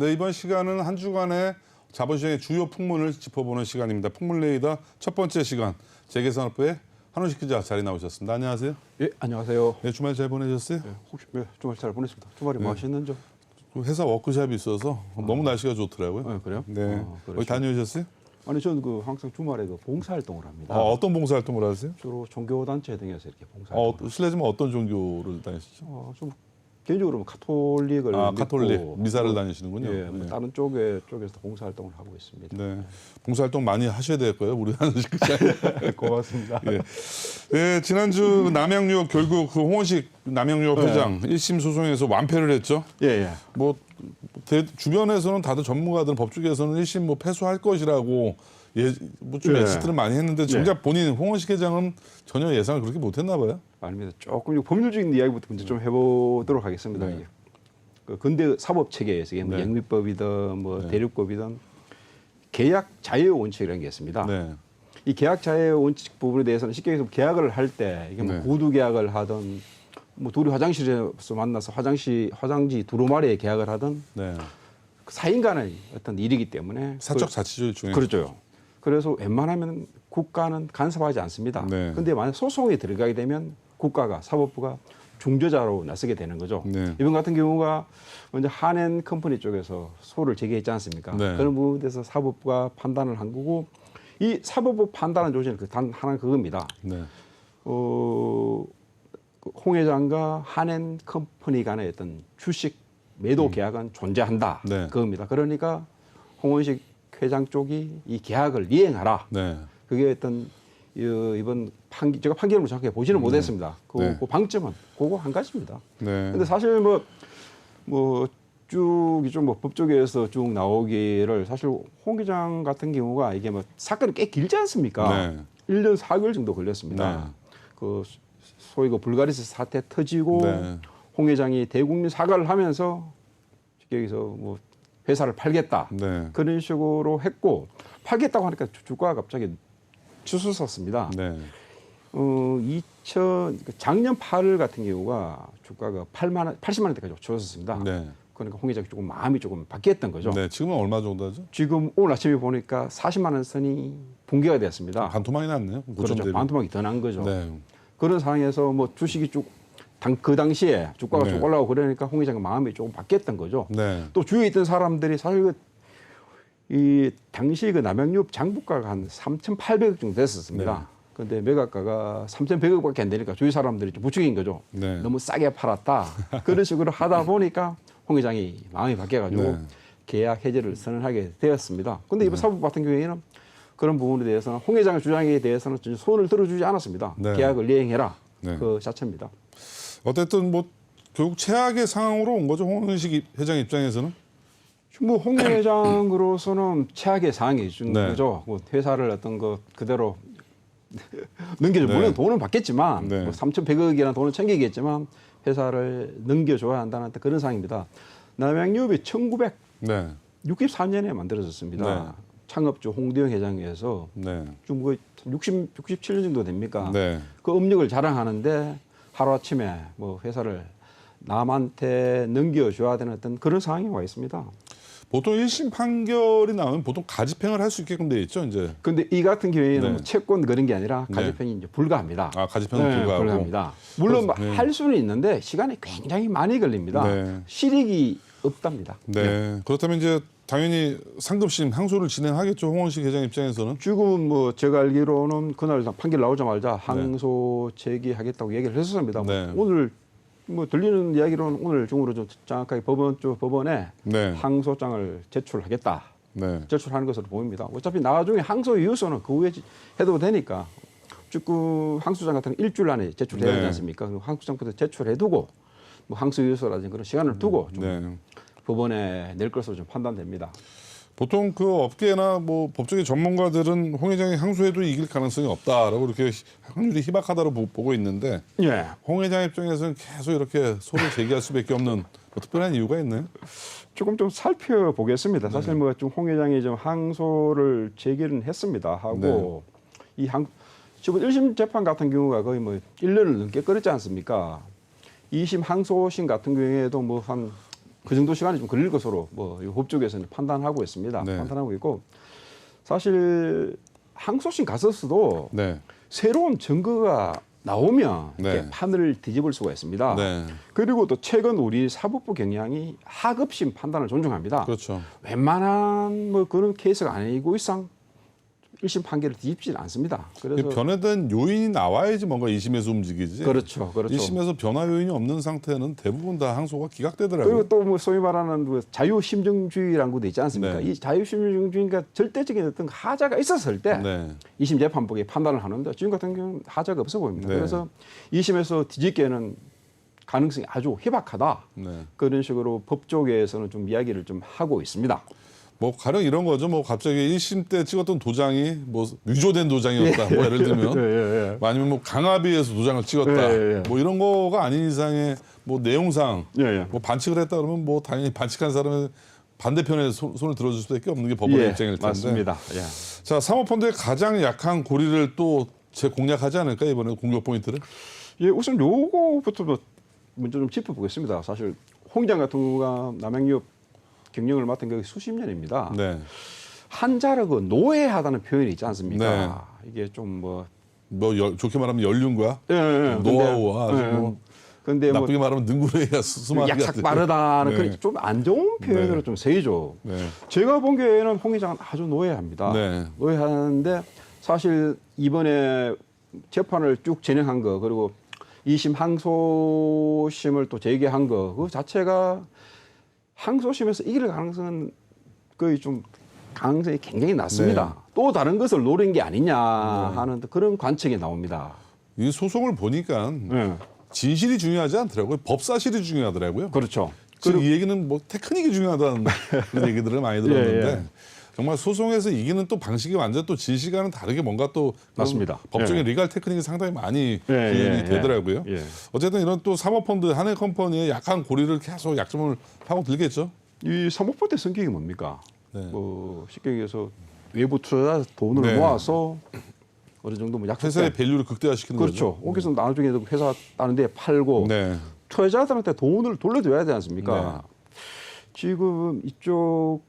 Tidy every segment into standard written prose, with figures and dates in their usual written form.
네, 이번 시간은 한 주간의 자본시장의 주요 풍문을 짚어보는 시간입니다. 풍문 레이더 첫 번째 시간, 재계산업부의 한원식 기자 자리 나오셨습니다. 안녕하세요. 예, 안녕하세요. 네, 주말 잘 보내셨어요? 예, 혹시 주말 잘 보냈습니다. 주말에 뭐 하셨는죠? 회사 워크숍이 있어서 너무 날씨가 좋더라고요. 그래요? 네. 어디 다녀오셨어요? 아니 저는 항상 주말에 봉사 활동을 합니다. 어떤 봉사 활동을 하세요? 주로 종교 단체 등에서 이렇게 봉사. 활동. 실례지만 어떤 종교를 다니시죠? 좀 개인적으로 카톨릭을 카톨릭 믿고, 미사를 다니시는군요. 예, 뭐 다른 쪽에서 봉사 활동을 하고 있습니다. 네, 봉사 활동 많이 하셔야 될 거예요, 우리 한원식 기자. 고맙습니다. 예. 네, 지난주 남양유업 결국 그 홍원식 남양유업 회장 1심 소송에서 완패를 했죠. 예. 뭐 주변에서는 다들 전문가들은 법조계에서는 1심 뭐 패소할 것이라고 좀 예측들을 많이 했는데 정작 본인 홍원식 회장은 전혀 예상을 그렇게 못했나 봐요. 아닙니다. 조금 법률적인 이야기부터 먼저 좀 해보도록 하겠습니다. 네. 그 근대 사법 체계에서 이게 뭐 영미법이든 뭐 대륙법이든 계약 자유 원칙이라는 게 있습니다. 네. 이 계약 자유 원칙 부분에 대해서는 쉽게 얘기해서 계약을 할 때 이게 뭐 구두 계약을 하든 뭐 둘이 화장실에서 만나서 화장지 두루마리에 계약을 하든 그 사인 간의 어떤 일이기 때문에 사적 자치주의 중에 그렇죠. 그래서 웬만하면 국가는 간섭하지 않습니다. 그런데 만약 소송에 들어가게 되면 국가가 사법부가 중재자로 나서게 되는 거죠. 이번 같은 경우가 먼저 한엔 컴퍼니 쪽에서 소를 제기했지 않습니까? 그런 부분에 대해서 사법부가 판단을 한 거고 이 사법부 판단한 조치는 단 하나 그겁니다. 홍 회장과 한엔 컴퍼니 간의 어떤 주식 매도 계약은 존재한다. 그겁니다. 그러니까 홍원식 회장 쪽이 이 계약을 이행하라. 그게 어떤 이번 제가 판결을 정확하게 보지는 못했습니다. 그 방점은 그거 한 가지입니다. 근데 사실 쭉 법조계에서 쭉 나오기를 사실 홍 기장 같은 경우가 이게 뭐 사건이 꽤 길지 않습니까? 1년 4개월 정도 걸렸습니다. 그 소위 그 불가리스 사태 터지고 홍 회장이 대국민 사과를 하면서 여기서 뭐 회사를 팔겠다 그런 식으로 했고 팔겠다고 하니까 주가가 갑자기 치솟았습니다. 작년 8월 같은 경우가 주가가 80만 원대까지 치솟았습니다. 그러니까 홍 회장이 조금 마음이 조금 바뀌었던 거죠. 지금은 얼마 정도 하죠? 지금 오늘 아침에 보니까 40만 원 선이 붕괴가 되었습니다. 반토막이 났네요. 그렇죠. 반토막이 더 난 거죠. 그런 상황에서 뭐 주식이 그 당시에 주가가 쭉 올라가고 그러니까 홍 회장의 마음이 조금 바뀌었던 거죠. 또 주위에 있던 사람들이 사실 이 당시 그 남양유업 장부가가 한 3,800억 정도 됐었습니다. 그런데 매각가가 3,100억밖에 안 되니까 주위 사람들이 좀 부추긴 거죠. 너무 싸게 팔았다. 그런 식으로 하다 보니까 홍 회장이 마음이 바뀌어가지고 계약 해지를 선언하게 되었습니다. 그런데 이번 사법 같은 경우에는 그런 부분에 대해서는 홍 회장의 주장에 대해서는 손을 들어주지 않았습니다. 계약을 이행해라. 그 자체입니다. 어쨌든 뭐 결국 최악의 상황으로 온 거죠. 홍원식 회장 입장에서는. 뭐 홍 회장으로서는 최악의 상황이 준 거죠. 뭐 회사를 어떤 거 그대로 넘겨줘. 물론 돈은 받겠지만 뭐 3,100억이라는 돈을 챙기겠지만 회사를 넘겨줘야 한다는 그런 상황입니다. 남양유업이 1964년에 만들어졌습니다. 창업주 홍대영 회장에서 좀 67년 정도 됩니까? 그 업력을 자랑하는데 하루아침에 뭐 회사를 남한테 넘겨줘야 되는 어떤 그런 상황이 와 있습니다. 보통 1심 판결이 나오면 보통 가집행을 할 수 있게끔 돼 있죠, 이제. 근데 이 같은 경우에는 채권 그런 게 아니라 가집행이 이제 불가합니다. 가집행은 불가합니다. 물론 할 수는 있는데 시간이 굉장히 많이 걸립니다. 실익이 없답니다. 그렇다면 이제 당연히 상급심 항소를 진행하겠죠, 홍원식 회장 입장에서는. 지금 뭐 제가 알기로는 그날 판결 나오자마자 항소 제기하겠다고 얘기를 했었습니다. 오늘 뭐 들리는 이야기로는 오늘 중으로 좀 정확하게 법원에 항소장을 제출하겠다. 제출하는 것으로 보입니다. 어차피 나중에 항소 이유서는 그 후에 해도 되니까 그 항소장 같은 건 일주일 안에 제출해야 되지 않습니까? 항소장부터 제출해두고 뭐 항소 이유서라든지 그런 시간을 두고 좀 법원에 낼 것으로 좀 판단됩니다. 보통 그 업계나 뭐 법조계 전문가들은 홍 회장이 항소해도 이길 가능성이 없다라고 이렇게 확률이 희박하다고 보고 있는데 홍 회장 입장에서는 계속 이렇게 소를 제기할 수밖에 없는 뭐 특별한 이유가 있나요? 조금 좀 살펴보겠습니다. 사실 뭐 좀 홍 회장이 좀 항소를 제기는 했습니다. 하고 지금 1심 재판 같은 경우가 거의 뭐 1년을 넘게 끌었지 않습니까? 2심 항소심 같은 경우에도 뭐 한 그 정도 시간이 좀 걸릴 것으로 뭐 법조계에서는 판단하고 있습니다. 네. 판단하고 있고 사실 항소심 갔었어도 네. 새로운 증거가 나오면 네. 이렇게 판을 뒤집을 수가 있습니다. 네. 그리고 또 최근 우리 사법부 경향이 하급심 판단을 존중합니다. 그렇죠. 웬만한 뭐 그런 케이스가 아니고 이상 1심 판결을 뒤집지는 않습니다. 그래서 변화된 요인이 나와야지 뭔가 2심에서 움직이지. 그렇죠. 1심에서 변화 요인이 없는 상태는 대부분 다 항소가 기각되더라고요. 그리고 또 뭐 소위 말하는 그 자유심증주의라는 것도 있지 않습니까? 네. 이 자유심증주의가 절대적인 어떤 하자가 있었을 때 네. 2심 재판부가 판단을 하는데 지금 같은 경우는 하자가 없어 보입니다. 네. 그래서 2심에서 뒤집기에는 가능성이 아주 희박하다. 네. 그런 식으로 법조계에서는 좀 이야기를 좀 하고 있습니다. 뭐 가령 이런 거죠. 뭐 갑자기 1심 때 찍었던 도장이 뭐 위조된 도장이었다. 뭐 예를 들면 아니면 뭐 강압위에서 도장을 찍었다. 뭐 이런 거가 아닌 이상의 뭐 내용상 뭐 반칙을 했다 그러면 뭐 당연히 반칙한 사람은 반대편에 손을 들어줄 수밖에 없는 게 법원의 입장일 텐데. 맞습니다. 자, 사모펀드의 가장 약한 고리를 또 재공략하지 않을까 이번에 공격 포인트를? 예, 우선 요거부터 먼저 좀 짚어보겠습니다. 사실 홍 기장 같은 경우가 남양유업 경영을 맡은 게 수십 년입니다. 네. 한자로 그 노예하다는 표현이 있지 않습니까? 네. 이게 좀 좋게 말하면 연륜과 예, 노하우와 아주 뭐 근데 나쁘게 말하면 능구레이가 수많이 약삭 빠르다는 네. 그런 좀 안 좋은 표현으로 네. 좀 쓰이죠. 네. 제가 보기에는 홍 기장은 아주 노예합니다. 네. 노예하는데 사실 이번에 재판을 쭉 진행한 거 그리고 2심 항소심을 또 제기한 거 그 자체가 항소심에서 이길 가능성은 거의 좀 가능성이 굉장히 낮습니다. 네. 또 다른 것을 노린 게 아니냐 하는 그런 관측이 나옵니다. 이 소송을 보니까 진실이 중요하지 않더라고요. 법사실이 중요하더라고요. 그렇죠. 지금 이 얘기는 뭐 테크닉이 중요하다는 그런 얘기들을 많이 들었는데 정말 소송에서 이기는 또 방식이 완전 또 진실과는 다르게 뭔가 또 맞습니다. 법적인 리갈 테크닉이 상당히 많이 구현이 되더라고요. 어쨌든 이런 또 사모펀드 한해컴퍼니의 약한 고리를 계속 약점을 하고 들겠죠. 이 사모펀드 성격이 뭡니까? 네. 뭐 쉽게 얘기해서 외부 투자자 돈을 모아서 어느 정도 뭐 회사의 밸류를 극대화시키는 그렇죠. 거죠. 거기서 나중에 회사 다른 데 팔고 투자자들한테 돈을 돌려줘야 되지 않습니까? 지금 이쪽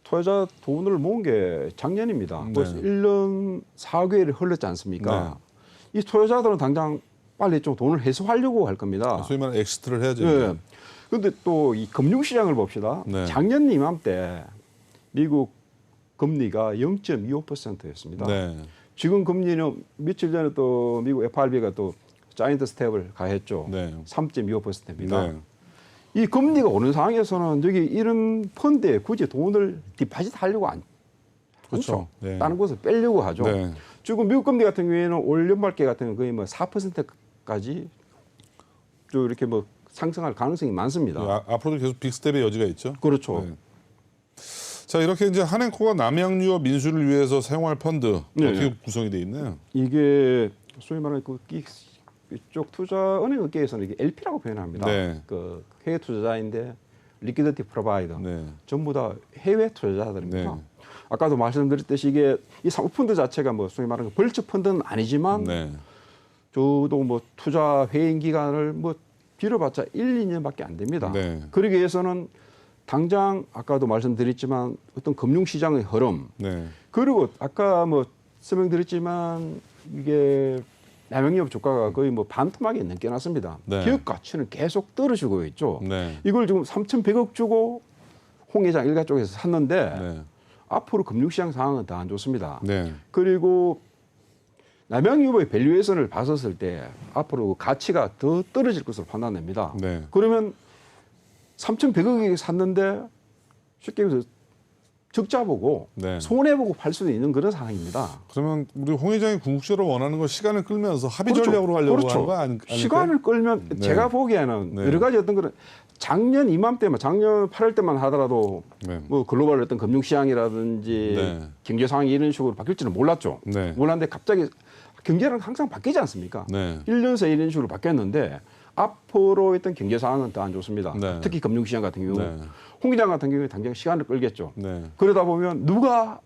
투자자 돈을 모은 게 작년입니다. 벌써 1년 4개월이 흘렀지 않습니까? 이 투자자들은 당장 빨리 좀 돈을 회수하려고 할 겁니다. 소위 말하는 엑시트를 해야죠. 그런데 또 이 금융시장을 봅시다. 작년 이맘때 미국 금리가 0.25%였습니다. 지금 금리는 며칠 전에 또 미국 FRB가 또 자이언트 스텝을 가했죠. 3.25%입니다. 이 금리가 오른 상황에서는 여기 이런 펀드에 굳이 돈을 디파짓 하려고 않죠. 다른 곳을 빼려고 하죠. 지금 미국 금리 같은 경우에는 올 연말계 같은 경우는 거의 뭐 4%까지 좀 이렇게 뭐 상승할 가능성이 많습니다. 앞으로도 계속 빅스텝의 여지가 있죠. 그렇죠. 자, 이렇게 이제 한행코가 남양유업 민수를 위해서 사용할 펀드 어떻게 구성이 돼 있나요? 이게 소위 말하는 이쪽 투자 은행 업계에서는 이게 LP라고 표현합니다. 그 해외 투자자인데 리퀴디티 프로바이더 전부 다 해외 투자자들입니다. 아까도 말씀드렸듯이 이게 이 사모펀드 자체가 뭐 소위 말하는 벌처 펀드는 아니지만 저도 뭐 투자 회행 기간을 뭐 길어봤자 1, 2년밖에 안 됩니다. 그러기 위해서는 당장 아까도 말씀드렸지만 어떤 금융시장의 흐름 그리고 아까 뭐 설명드렸지만 이게 남양유업 주가가 거의 뭐 반토막이 넘겨났습니다. 기업 가치는 계속 떨어지고 있죠. 이걸 지금 3,100억 주고 홍 회장 일가 쪽에서 샀는데 앞으로 금융시장 상황은 더 안 좋습니다. 그리고 남양유업의 밸류에이션을 봤었을 때 앞으로 가치가 더 떨어질 것으로 판단됩니다. 그러면 3,100억에 샀는데 쉽게 얘기해서 적자 보고 손해 보고 팔 수도 있는 그런 상황입니다. 그러면 우리 홍 회장이 궁극적으로 원하는 건 시간을 끌면서 합의 전략으로 가려고 하는 거 아닐까요? 시간을 끌면 제가 보기에는 여러 가지 어떤 그런 작년 이맘때만 작년 8월 때만 하더라도 뭐 글로벌 어떤 금융시장이라든지 경제 상황이 이런 식으로 바뀔지는 몰랐죠. 몰랐는데 갑자기 경제는 항상 바뀌지 않습니까? 1년 새에 이런 식으로 바뀌었는데 앞으로 있던 경제 상황은 더 안 좋습니다. 특히 금융시장 같은 경우. 홍 기장 같은 경우에 당장 시간을 끌겠죠. 그러다 보면 누가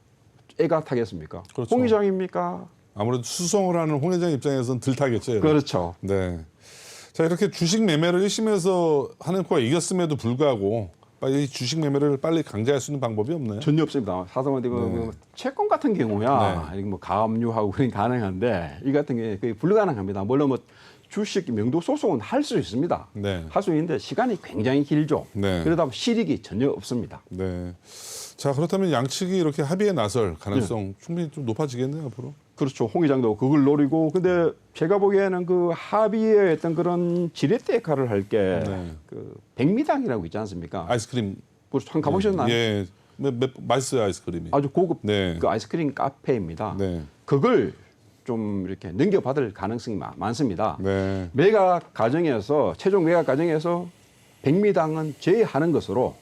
애가 타겠습니까? 홍 기장입니까? 아무래도 수성을 하는 홍 회장 입장에서는 덜 타겠죠. 그렇죠. 자, 이렇게 주식 매매를 1심에서 한행코가 이겼음에도 불구하고 빨리 주식 매매를 빨리 강제할 수 있는 방법이 없나요? 전혀 없습니다. 사실은 뭐 채권 같은 경우야 뭐 가압류하고 그런 가능한데 이 같은 경우에 거의 불가능합니다. 물론 뭐 주식 명도 소송은 할 수 있습니다. 할 수 있는데 시간이 굉장히 길죠. 그러다 보면 실익이 전혀 없습니다. 자, 그렇다면 양측이 이렇게 합의에 나설 가능성 충분히 좀 높아지겠네요, 앞으로. 그렇죠. 홍 회장도 그걸 노리고, 근데 제가 보기에는 그 합의에 어떤 그런 지렛대 역할을 할 게 그 백미당이라고 있지 않습니까? 아이스크림. 그렇죠. 한번 가보셨나요? 예, 맛있어요, 아이스크림이. 아주 고급 그 아이스크림 카페입니다. 그걸 좀 이렇게 넘겨받을 가능성이 많습니다. 매각 과정에서 최종 매각 과정에서 백미당은 제외하는 것으로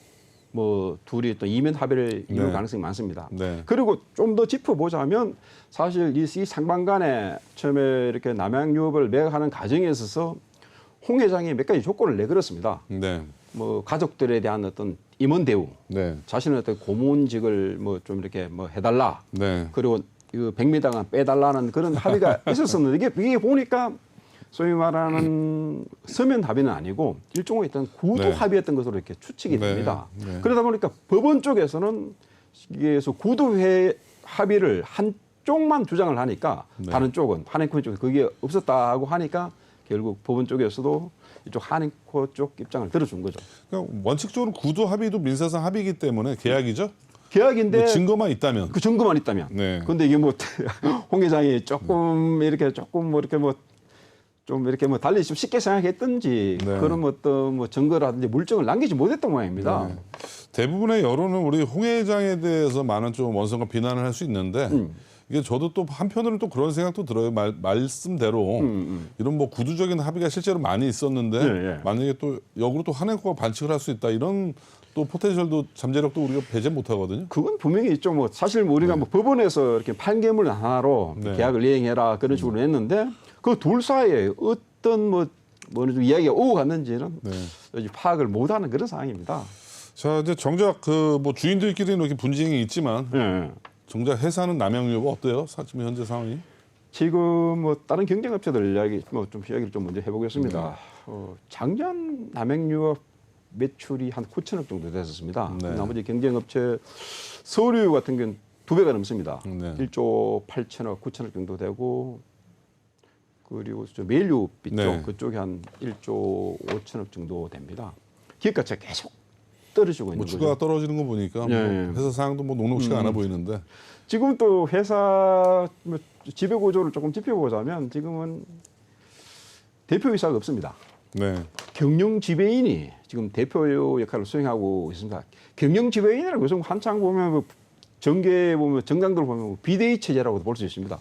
뭐 둘이 또 이면 합의를 이룰 가능성이 많습니다. 그리고 좀 더 짚어보자면 사실 이 상반간에 처음에 이렇게 남양유업을 매각하는 과정에 있어서 홍 회장이 몇 가지 조건을 내걸었습니다. 뭐 가족들에 대한 어떤 임원 대우, 자신의 어떤 고문직을 뭐 좀 이렇게 뭐 해달라. 그리고 그 백미당은 빼달라는 그런 합의가 있었었는데 이게 보니까 소위 말하는 서면 합의는 아니고 일종의 어떤 구두 합의였던 것으로 이렇게 추측이 됩니다. 그러다 보니까 법원 쪽에서는 이게서 구두 합의를 한쪽만 주장을 하니까 다른 쪽은 한행코 쪽에 그게 없었다고 하니까 결국 법원 쪽에서도 이쪽 한행코 쪽 입장을 들어준 거죠. 그러니까 원칙적으로 구두 합의도 민사상 합의이기 때문에 계약이죠. 계약인데 증거만 있다면. 그 증거만 있다면. 그런데 이게 뭐 홍 회장이 조금 이렇게 뭐 이렇게 뭐 좀 이렇게 뭐 달리 좀 쉽게 생각했든지 그런 어떤 뭐 증거라든지 물증을 남기지 못했던 모양입니다. 대부분의 여론은 우리 홍 회장에 대해서 많은 좀 원성과 비난을 할 수 있는데 이게 저도 또 한편으로는 또 그런 생각도 들어요. 말씀대로 이런 뭐 구두적인 합의가 실제로 많이 있었는데 만약에 또 역으로 또 한행코가 반칙을 할 수 있다 이런 또 포텐셜도 잠재력도 우리가 배제 못하거든요. 그건 분명히 있죠. 뭐 사실 뭐 우리가 뭐 법원에서 이렇게 판결문 하나로 계약을 이행해라 그런 식으로 했는데 그 둘 사이에 어떤 뭐 어느 정도 이야기가 오고 갔는지는 파악을 못하는 그런 상황입니다. 자, 이제 정작 그 뭐 주인들끼리는 이렇게 분쟁이 있지만 정작 회사는 남양유업 어때요? 지금 현재 상황이? 지금 뭐 다른 경쟁업체들 이야기 뭐 좀 이야기를 좀 먼저 해보겠습니다. 작년 남양유업 매출이 한 9천억 정도 됐었습니다. 나머지 경쟁업체 서류 같은 경우는 2배가 넘습니다. 1조 8천억, 9천억 정도 되고 그리고 메일유비 쪽 그쪽이 한 1조 5천억 정도 됩니다. 기업가치가 계속 떨어지고 있는 거죠. 주가가 떨어지는 거 보니까 뭐 회사 상황도 뭐 녹록치가 않아 보이는데 지금 또 회사 지배 구조를 조금 짚어보자면 지금은 대표이사가 없습니다. 경영 지배인이 지금 대표 역할을 수행하고 있습니다. 경영 지배인이라고 해서 한창 보면 뭐 정계 보면 정당들 보면 비대위 체제라고도 볼 수 있습니다.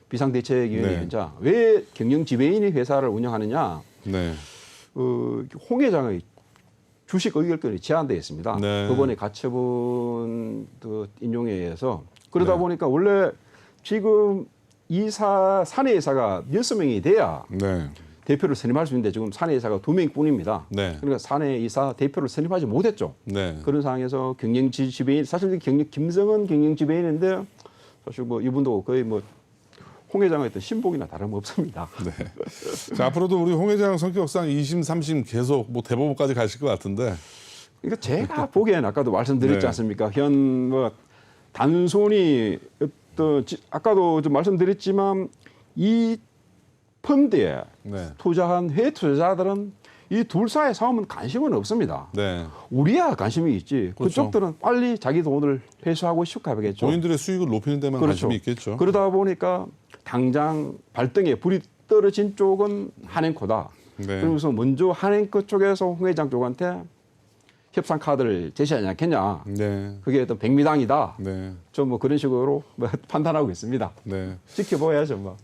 비상대책위원회원장 왜 경영 지배인이 회사를 운영하느냐? 홍 회장의 주식 의결권이 제한되어 있습니다. 법원의 가처분 인용에 의해서 그러다 보니까 원래 지금 사내이사가 6명이 돼야 대표를 선임할 수 있는데 지금 사내이사가 2명뿐입니다. 그러니까 사내이사 대표를 선임하지 못했죠. 그런 상황에서 경영지배인 사실 김성은 경영지배인인데 사실 뭐 이분도 거의 뭐 홍 회장의 어떤 신복이나 다름없습니다. 자, 앞으로도 우리 홍 회장 성격상 2심, 3심 계속 뭐 대법원까지 가실 것 같은데. 그러니까 제가 보기에는 아까도 말씀드렸지 않습니까? 현 뭐 단순히 어떤 아까도 좀 말씀드렸지만 이 펀드에 투자한 해외 투자자들은 이 둘 사이의 싸움은 관심은 없습니다. 우리야 관심이 있지. 그쪽들은 빨리 자기 돈을 회수하고 싶고 하겠죠. 본인들의 수익을 높이는 데만 관심이 있겠죠. 그러다 보니까 당장 발등에 불이 떨어진 쪽은 한행코다. 그러면서 먼저 한행코 쪽에서 홍 회장 쪽한테 협상 카드를 제시하지 않겠냐. 그게 어떤 백미당이다. 좀 뭐 그런 식으로 판단하고 있습니다. 지켜봐야죠, 뭐.